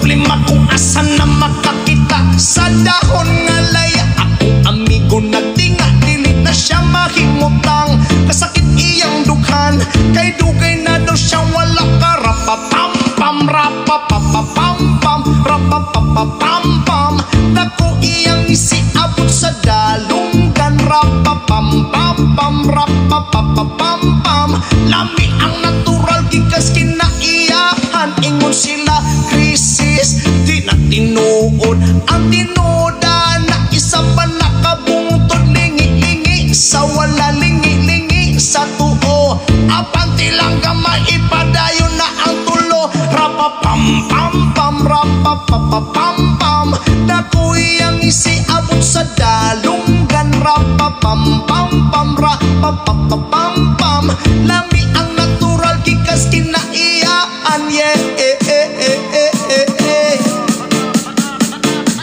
problema kung asan na makakita sa dahon nga laya. Ako amigo nagtinga, dili na siya mahimutang. Kasakit iyang dughan, kay dugay na daw siya wala ka. Rapapam-pam, rapapapapam-pam, rapapapapam-pam. Dako iyang isiabot sa dalunggan. Rapapam-pam-pam, rapapapapam-pam. Lami ang natural gikas kinaiyahan. Ingon sila krisis, di na tinuod. Ang tinoda na isa pa nakabungtod. Lingi-lingi sa wala, lingi-lingi sa tuo. Apanti lang gamay, ipadayon na ang tulo. Rapapam-pam-pam, rapapapapam-pam. Dako iyang isiabot sa dalunggan. Rapapam-pam-pam, rapapapapam-pam. Lami ang natural gikas kinaiyahan. Yeah,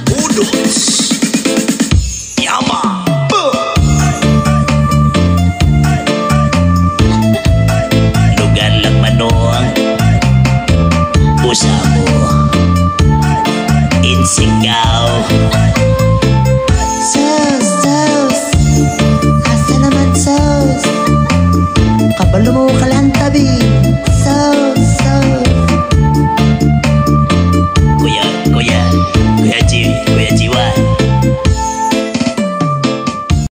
Udos Yama lugar lang manong usa mo.